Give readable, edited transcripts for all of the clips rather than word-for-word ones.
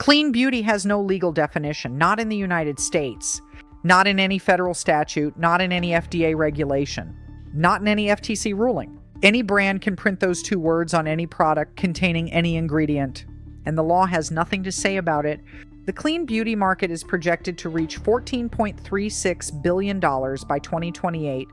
Clean beauty has no legal definition, not in the United States, not in any federal statute, not in any FDA regulation, not in any FTC ruling. Any brand can print those two words on any product containing any ingredient, and the law has nothing to say about it. The clean beauty market is projected to reach $14.36 billion by 2028,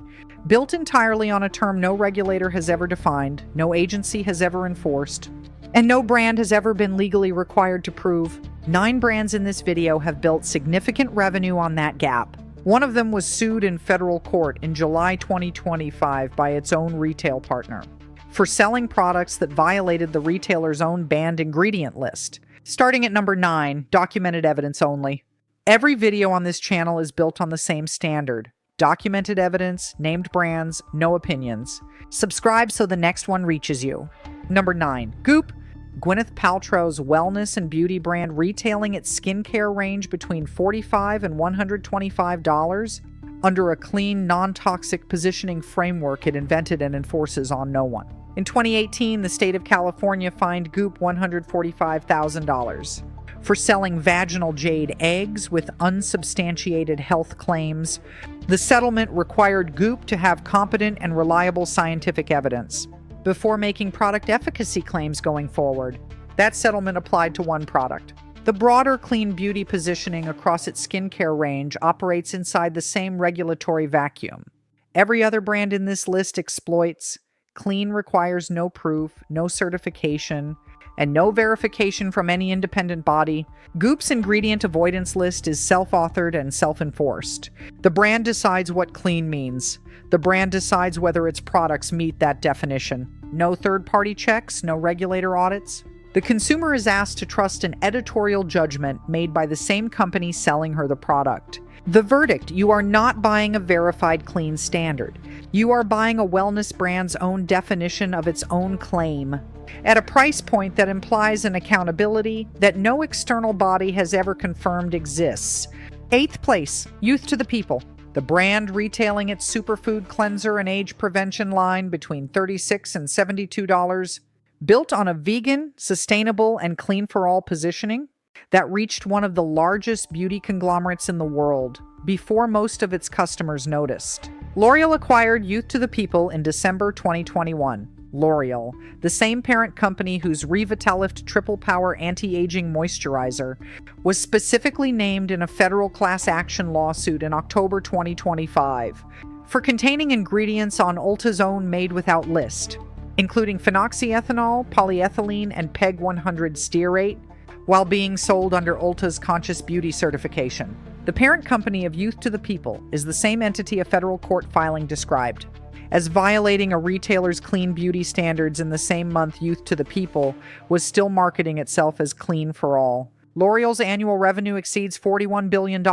built entirely on a term no regulator has ever defined, no agency has ever enforced, and no brand has ever been legally required to prove. 9 brands in this video have built significant revenue on that gap. One of them was sued in federal court in July 2025 by its own retail partner for selling products that violated the retailer's own banned ingredient list. Starting at number 9, documented evidence only. Every video on this channel is built on the same standard. Documented evidence, named brands, no opinions. Subscribe so the next one reaches you. Number 9, Goop. Gwyneth Paltrow's wellness and beauty brand retailing its skincare range between $45 and $125 under a clean, non-toxic positioning framework it invented and enforces on no one. In 2018, the state of California fined Goop $145,000 for selling vaginal jade eggs with unsubstantiated health claims. The settlement required Goop to have competent and reliable scientific evidence before making product efficacy claims going forward. That settlement applied to one product. The broader clean beauty positioning across its skincare range operates inside the same regulatory vacuum. Every other brand in this list exploits. Clean requires no proof, no certification, and no verification from any independent body. Goop's ingredient avoidance list is self-authored and self-enforced. The brand decides what clean means. The brand decides whether its products meet that definition. No third-party checks, no regulator audits. The consumer is asked to trust an editorial judgment made by the same company selling her the product. The verdict: you are not buying a verified clean standard. You are buying a wellness brand's own definition of its own claim, at a price point that implies an accountability that no external body has ever confirmed exists. 8th place, Youth to the People. The brand retailing its superfood cleanser and age prevention line between $36 and $72, built on a vegan, sustainable, and clean-for-all positioning that reached one of the largest beauty conglomerates in the world before most of its customers noticed. L'Oreal acquired Youth to the People in December 2021. L'Oreal, the same parent company whose Revitalift Triple Power Anti-Aging Moisturizer was specifically named in a federal class action lawsuit in October 2025 for containing ingredients on Ulta's own Made Without list, including phenoxyethanol, polyethylene, and PEG 100 stearate, while being sold under Ulta's Conscious Beauty certification. The parent company of Youth to the People is the same entity a federal court filing described as violating a retailer's clean beauty standards in the same month Youth to the People was still marketing itself as Clean for All. L'Oreal's annual revenue exceeds $41 billion.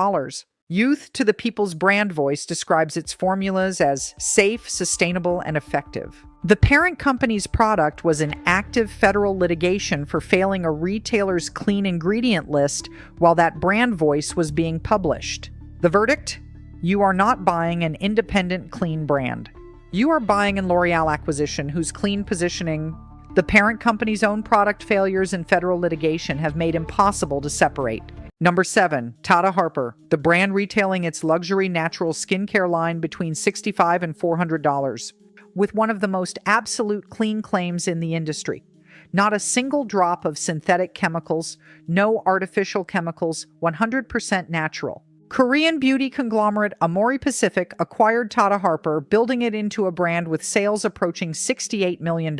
Youth to the People's brand voice describes its formulas as safe, sustainable, and effective. The parent company's product was in active federal litigation for failing a retailer's clean ingredient list while that brand voice was being published. The verdict? You are not buying an independent clean brand. You are buying a L'Oreal acquisition whose clean positioning, the parent company's own product failures and federal litigation have made impossible to separate. Number 7, Tata Harper, the brand retailing its luxury natural skincare line between $65 and $400, with one of the most absolute clean claims in the industry. Not a single drop of synthetic chemicals, no artificial chemicals, 100% natural. Korean beauty conglomerate Amori Pacific acquired Tata Harper, building it into a brand with sales approaching $68 million.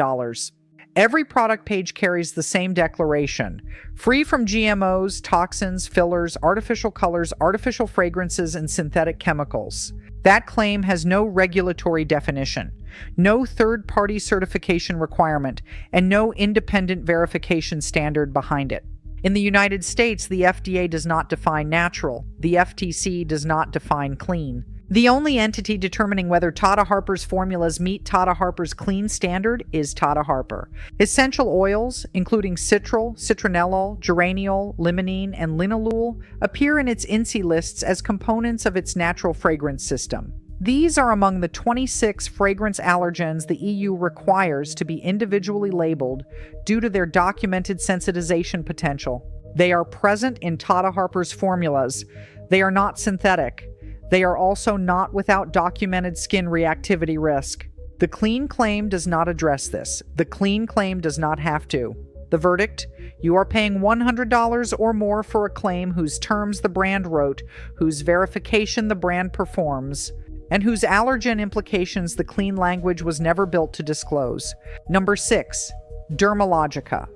Every product page carries the same declaration: free from GMOs, toxins, fillers, artificial colors, artificial fragrances, and synthetic chemicals. That claim has no regulatory definition, no third-party certification requirement, and no independent verification standard behind it. In the United States, the FDA does not define natural. The FTC does not define clean. The only entity determining whether Tata Harper's formulas meet Tata Harper's clean standard is Tata Harper. Essential oils, including citral, citronellol, geraniol, limonene, and linalool, appear in its INSI lists as components of its natural fragrance system. These are among the 26 fragrance allergens the EU requires to be individually labeled due to their documented sensitization potential. They are present in Tata Harper's formulas. They are not synthetic. They are also not without documented skin reactivity risk. The clean claim does not address this. The clean claim does not have to. The verdict? You are paying $100 or more for a claim whose terms the brand wrote, whose verification the brand performs, and whose allergen implications the clean language was never built to disclose. Number 6. Dermalogica.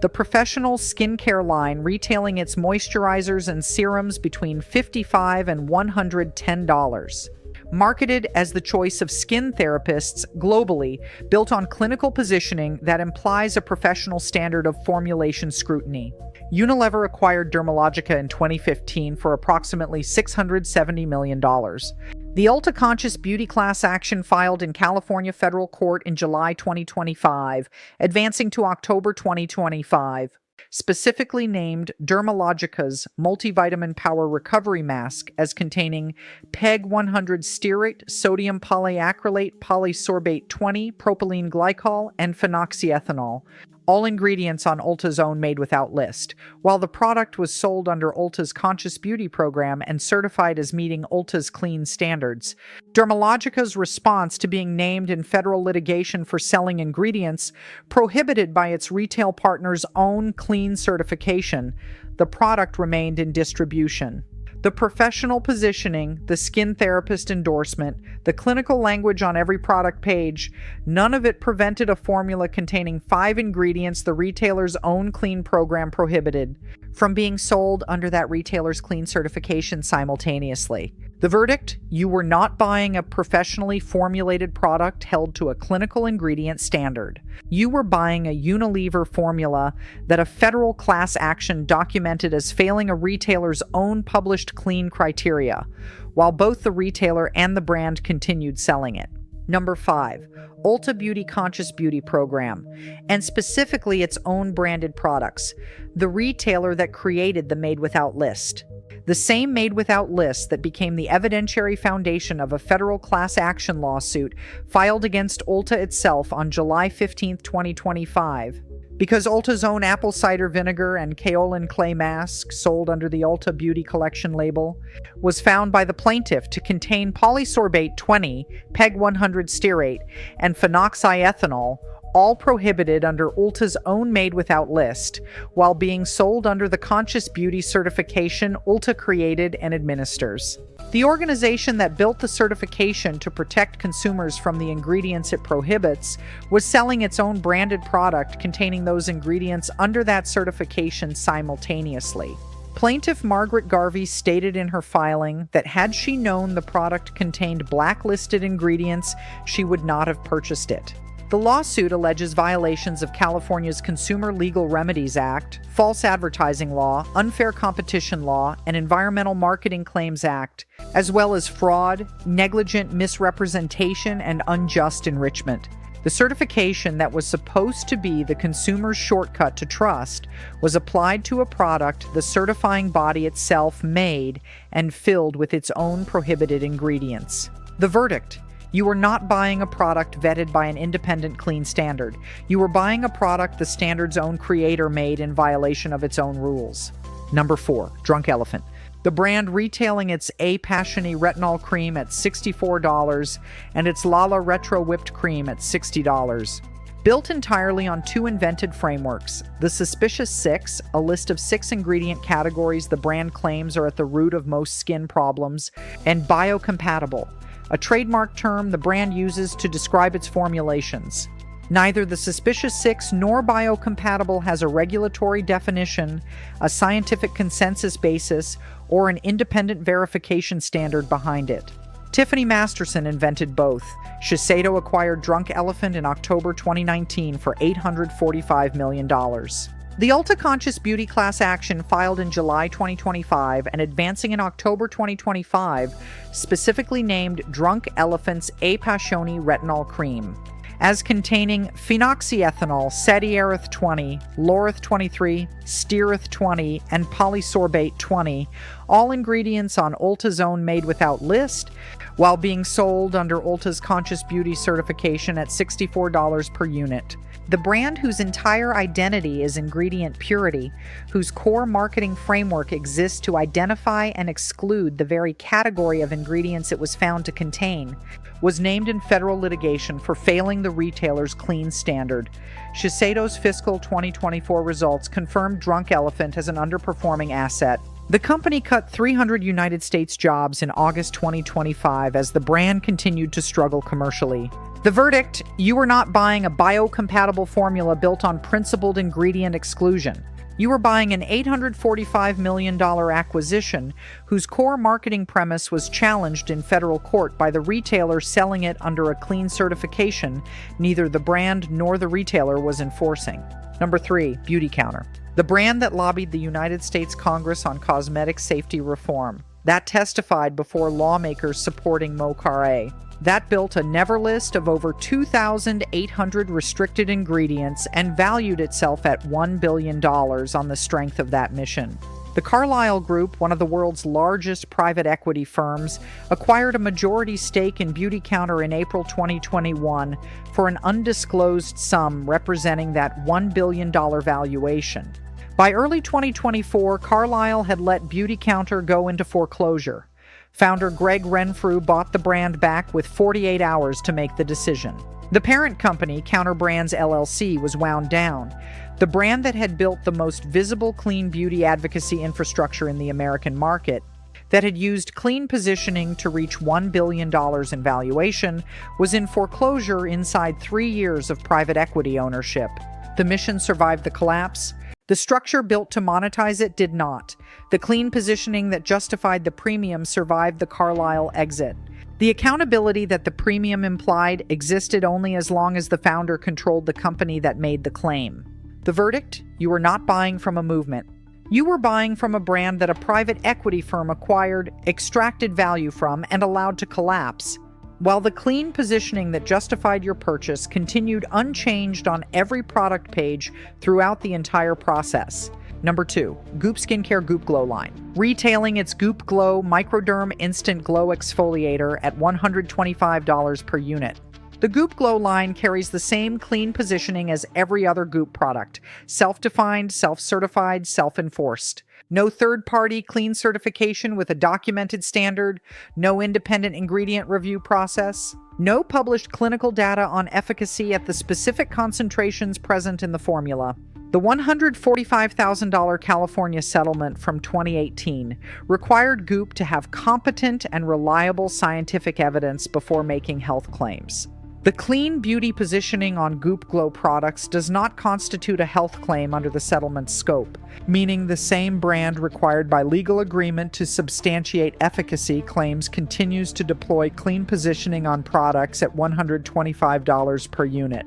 The professional skincare line retailing its moisturizers and serums between $55 and $110. Marketed as the choice of skin therapists globally, built on clinical positioning that implies a professional standard of formulation scrutiny. Unilever acquired Dermalogica in 2015 for approximately $670 million. The Ulta Conscious Beauty class action filed in California federal court in July 2025, advancing to October 2025. Specifically named Dermalogica's multivitamin power recovery mask as containing PEG 100 stearate, sodium polyacrylate, polysorbate 20, propylene glycol, and phenoxyethanol. All ingredients on Ulta's own made without list, while the product was sold under Ulta's Conscious Beauty program and certified as meeting Ulta's clean standards. Dermalogica's response to being named in federal litigation for selling ingredients prohibited by its retail partner's own clean certification, the product remained in distribution. The professional positioning, the skin therapist endorsement, the clinical language on every product page, none of it prevented a formula containing 5 ingredients the retailer's own clean program prohibited from being sold under that retailer's clean certification simultaneously. The verdict? You were not buying a professionally formulated product held to a clinical ingredient standard. You were buying a Unilever formula that a federal class action documented as failing a retailer's own published clean criteria, while both the retailer and the brand continued selling it. Number 5, Ulta Beauty Conscious Beauty Program, and specifically its own branded products, the retailer that created the Made Without list. The same Made Without list that became the evidentiary foundation of a federal class action lawsuit filed against Ulta itself on July 15, 2025. Because Ulta's own apple cider vinegar and kaolin clay mask, sold under the Ulta Beauty Collection label, was found by the plaintiff to contain polysorbate 20, PEG 100 stearate, and phenoxyethanol, all prohibited under Ulta's own Made Without list, while being sold under the Conscious Beauty certification Ulta created and administers. The organization that built the certification to protect consumers from the ingredients it prohibits was selling its own branded product containing those ingredients under that certification simultaneously. Plaintiff Margaret Garvey stated in her filing that had she known the product contained blacklisted ingredients, she would not have purchased it. The lawsuit alleges violations of California's Consumer Legal Remedies Act, false advertising law, unfair competition law, and Environmental Marketing Claims Act, as well as fraud, negligent misrepresentation, and unjust enrichment. The certification that was supposed to be the consumer's shortcut to trust was applied to a product the certifying body itself made and filled with its own prohibited ingredients. The verdict: you were not buying a product vetted by an independent clean standard. You were buying a product the standard's own creator made in violation of its own rules. Number 4, Drunk Elephant. The brand retailing its A Passiony retinol cream at $64 and its Lala Retro whipped cream at $60. Built entirely on 2 invented frameworks, the Suspicious 6, a list of 6 ingredient categories the brand claims are at the root of most skin problems, and biocompatible, a trademark term the brand uses to describe its formulations. Neither the Suspicious 6 nor biocompatible has a regulatory definition, a scientific consensus basis, or an independent verification standard behind it. Tiffany Masterson invented both. Shiseido acquired Drunk Elephant in October 2019 for $845 million. The Ulta Conscious Beauty class action filed in July 2025 and advancing in October 2025 specifically named Drunk Elephant's A Passiony retinol cream as containing phenoxyethanol, cetiareth 20, laureth 23, steareth 20, and polysorbate 20, all ingredients on Ulta's own Made Without list, while being sold under Ulta's Conscious Beauty certification at $64 per unit. The brand whose entire identity is ingredient purity, whose core marketing framework exists to identify and exclude the very category of ingredients it was found to contain, was named in federal litigation for failing the retailer's clean standard. Shiseido's fiscal 2024 results confirmed Drunk Elephant as an underperforming asset. The company cut 300 United States jobs in August 2025 as the brand continued to struggle commercially. The verdict: you are not buying a biocompatible formula built on principled ingredient exclusion. You are buying an $845 million acquisition whose core marketing premise was challenged in federal court by the retailer selling it under a clean certification neither the brand nor the retailer was enforcing. Number 3, Beautycounter. The brand that lobbied the United States Congress on cosmetic safety reform. That testified before lawmakers supporting MoCAR-A. That built a never list of over 2,800 restricted ingredients and valued itself at $1 billion on the strength of that mission. The Carlyle Group, one of the world's largest private equity firms, acquired a majority stake in Beautycounter in April 2021 for an undisclosed sum representing that $1 billion valuation. By early 2024, Carlyle had let Beautycounter go into foreclosure. Founder Greg Renfrew bought the brand back with 48 hours to make the decision. The parent company, Counterbrands LLC, was wound down. The brand that had built the most visible clean beauty advocacy infrastructure in the American market, that had used clean positioning to reach $1 billion in valuation, was in foreclosure inside 3 years of private equity ownership. The mission survived the collapse. The structure built to monetize it did not. The clean positioning that justified the premium survived the Carlyle exit. The accountability that the premium implied existed only as long as the founder controlled the company that made the claim. The verdict: you were not buying from a movement. You were buying from a brand that a private equity firm acquired, extracted value from, and allowed to collapse, while the clean positioning that justified your purchase continued unchanged on every product page throughout the entire process. Number 2, Goop Skincare Goop Glow line. Retailing its Goop Glow Microderm Instant Glow Exfoliator at $125 per unit. The Goop Glow line carries the same clean positioning as every other Goop product: self-defined, self-certified, self-enforced. No third-party clean certification with a documented standard, no independent ingredient review process, no published clinical data on efficacy at the specific concentrations present in the formula. The $145,000 California settlement from 2018 required Goop to have competent and reliable scientific evidence before making health claims. The clean beauty positioning on Goop Glow products does not constitute a health claim under the settlement's scope, meaning the same brand required by legal agreement to substantiate efficacy claims continues to deploy clean positioning on products at $125 per unit,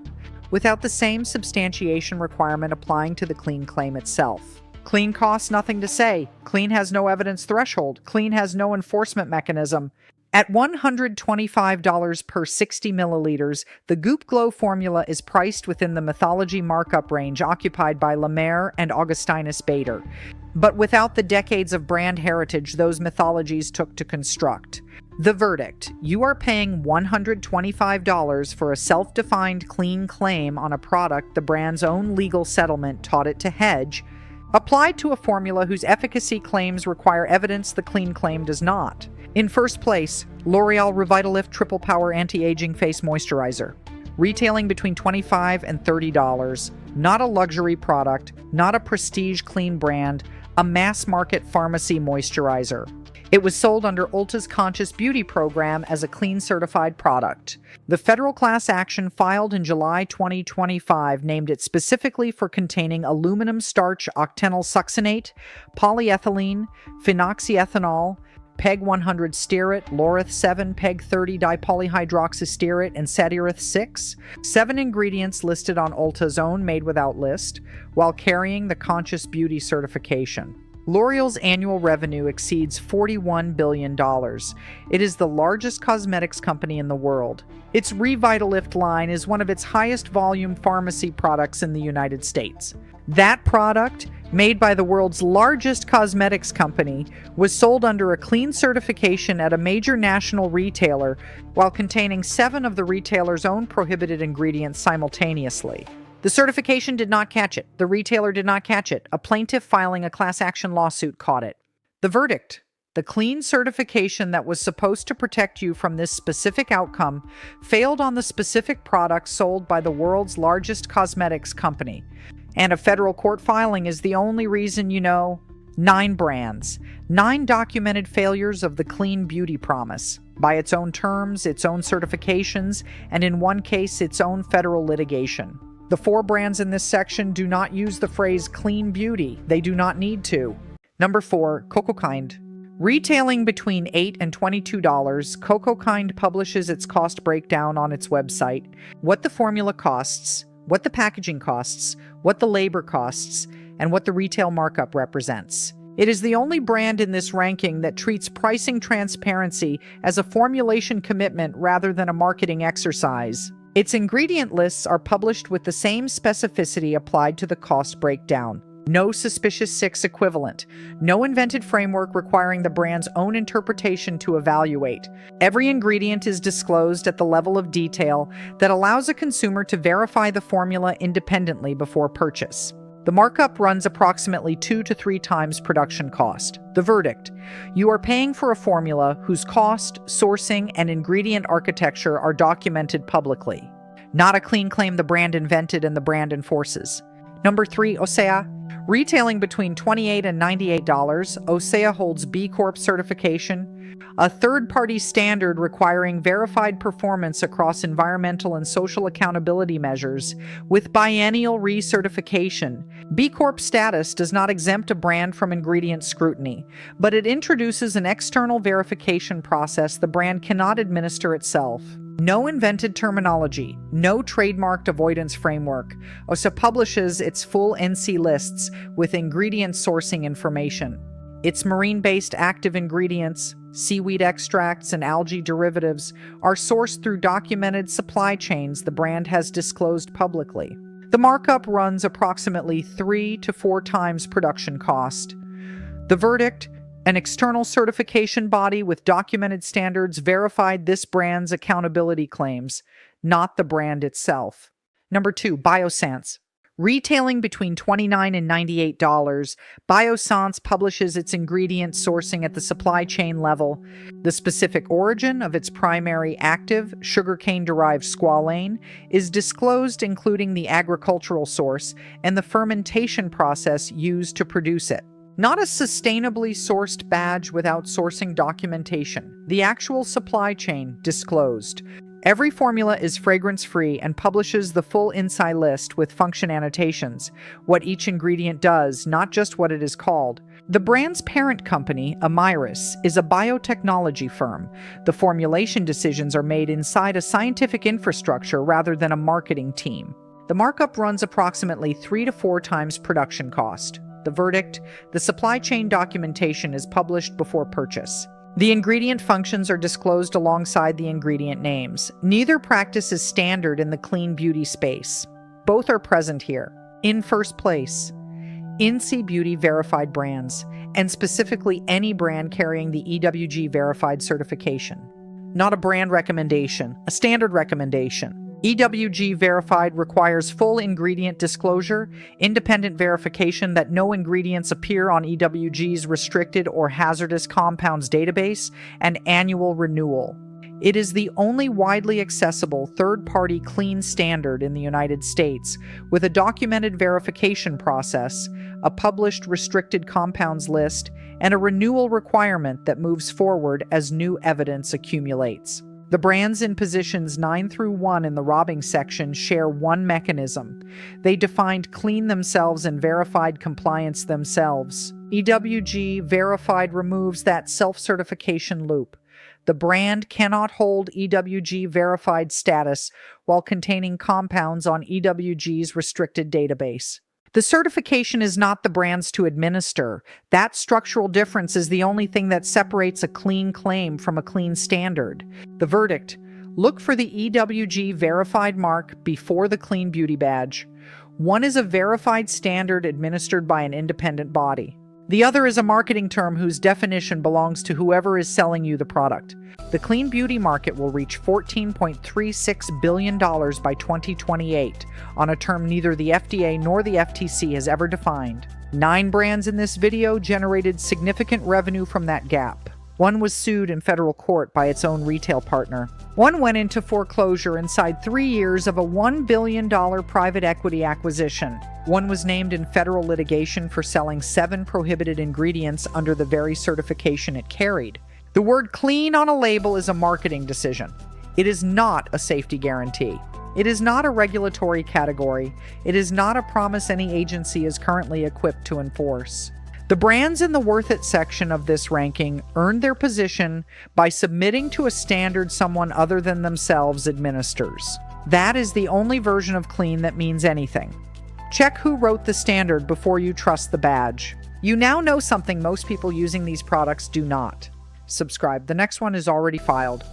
without the same substantiation requirement applying to the clean claim itself. Clean costs nothing to say. Clean has no evidence threshold. Clean has no enforcement mechanism. At $125 per 60 milliliters, the Goop Glow formula is priced within the Mythology markup range occupied by La Mer and Augustinus Bader, but without the decades of brand heritage those mythologies took to construct. The verdict: you are paying $125 for a self-defined clean claim on a product the brand's own legal settlement taught it to hedge, applied to a formula whose efficacy claims require evidence the clean claim does not. In first place, L'Oreal Revitalift Triple Power Anti-Aging Face Moisturizer. Retailing between $25 and $30. Not a luxury product, not a prestige clean brand, a mass-market pharmacy moisturizer. It was sold under Ulta's Conscious Beauty program as a clean certified product. The federal class action filed in July 2025 named it specifically for containing aluminum starch octenyl succinate, polyethylene, phenoxyethanol, PEG 100 stearate, Laureth 7, PEG 30 dipolyhydroxystearate, and Satireth 6, 7 ingredients listed on Ulta's own made without list, while carrying the Conscious Beauty certification. L'Oreal's annual revenue exceeds $41 billion. It is the largest cosmetics company in the world. Its Revitalift line is one of its highest volume pharmacy products in the United States. That product, made by the world's largest cosmetics company, was sold under a clean certification at a major national retailer while containing 7 of the retailer's own prohibited ingredients simultaneously. The certification did not catch it. The retailer did not catch it. A plaintiff filing a class action lawsuit caught it. The verdict: the clean certification that was supposed to protect you from this specific outcome failed on the specific product sold by the world's largest cosmetics company. And a federal court filing is the only reason you know. 9 brands, 9 documented failures of the clean beauty promise, by its own terms, its own certifications, and in one case, its own federal litigation. The 4 brands in this section do not use the phrase clean beauty. They do not need to. Number 4, Cocokind. Retailing between $8 and $22, Cocokind publishes its cost breakdown on its website, what the formula costs, what the packaging costs, what the labor costs, and what the retail markup represents. It is the only brand in this ranking that treats pricing transparency as a formulation commitment rather than a marketing exercise. Its ingredient lists are published with the same specificity applied to the cost breakdown. No suspicious 6 equivalent. No invented framework requiring the brand's own interpretation to evaluate. Every ingredient is disclosed at the level of detail that allows a consumer to verify the formula independently before purchase. The markup runs approximately 2 to 3 times production cost. The verdict: you are paying for a formula whose cost, sourcing, and ingredient architecture are documented publicly. Not a clean claim the brand invented and the brand enforces. Number 3, Osea. Retailing between $28 and $98, Osea holds B Corp certification, a third-party standard requiring verified performance across environmental and social accountability measures with biennial recertification. B Corp status does not exempt a brand from ingredient scrutiny, but it introduces an external verification process the brand cannot administer itself. No invented terminology, no trademarked avoidance framework. Osea publishes its full NC lists with ingredient sourcing information. Its marine-based active ingredients, seaweed extracts, and algae derivatives are sourced through documented supply chains the brand has disclosed publicly. The markup runs approximately 3 to 4 times production cost. The verdict: an external certification body with documented standards verified this brand's accountability claims, not the brand itself. Number 2, Biossance. Retailing between $29 and $98, Biossance publishes its ingredient sourcing at the supply chain level, the specific origin of its primary active, sugarcane-derived squalane, is disclosed, including the agricultural source and the fermentation process used to produce it. Not a sustainably sourced badge without sourcing documentation. The actual supply chain disclosed. Every formula is fragrance-free and publishes the full inside list with function annotations, what each ingredient does, not just what it is called. The brand's parent company, Amyris, is a biotechnology firm. The formulation decisions are made inside a scientific infrastructure rather than a marketing team. The markup runs approximately 3 to 4 times production cost. The verdict: the supply chain documentation is published before purchase. The ingredient functions are disclosed alongside the ingredient names. Neither practice is standard in the clean beauty space. Both are present here. In first place, INSEE Beauty verified brands, and specifically any brand carrying the EWG verified certification. Not a brand recommendation, a standard recommendation. EWG verified requires full ingredient disclosure, independent verification that no ingredients appear on EWG's restricted or hazardous compounds database, and annual renewal. It is the only widely accessible third-party clean standard in the United States, with a documented verification process, a published restricted compounds list, and a renewal requirement that moves forward as new evidence accumulates. The brands in positions 9 through 1 in the robbing section share one mechanism. They defined clean themselves and verified compliance themselves. EWG verified removes that self-certification loop. The brand cannot hold EWG verified status while containing compounds on EWG's restricted database. The certification is not the brand's to administer. That structural difference is the only thing that separates a clean claim from a clean standard. The verdict: look for the EWG verified mark before the clean beauty badge. One is a verified standard administered by an independent body. The other is a marketing term whose definition belongs to whoever is selling you the product. The clean beauty market will reach $14.36 billion by 2028 on a term neither the FDA nor the FTC has ever defined. 9 brands in this video generated significant revenue from that gap. One was sued in federal court by its own retail partner. One went into foreclosure inside 3 years of a $1 billion private equity acquisition. One was named in federal litigation for selling 7 prohibited ingredients under the very certification it carried. The word clean on a label is a marketing decision. It is not a safety guarantee. It is not a regulatory category. It is not a promise any agency is currently equipped to enforce. The brands in the Worth It section of this ranking earned their position by submitting to a standard someone other than themselves administers. That is the only version of clean that means anything. Check who wrote the standard before you trust the badge. You now know something most people using these products do not. Subscribe. The next one is already filed.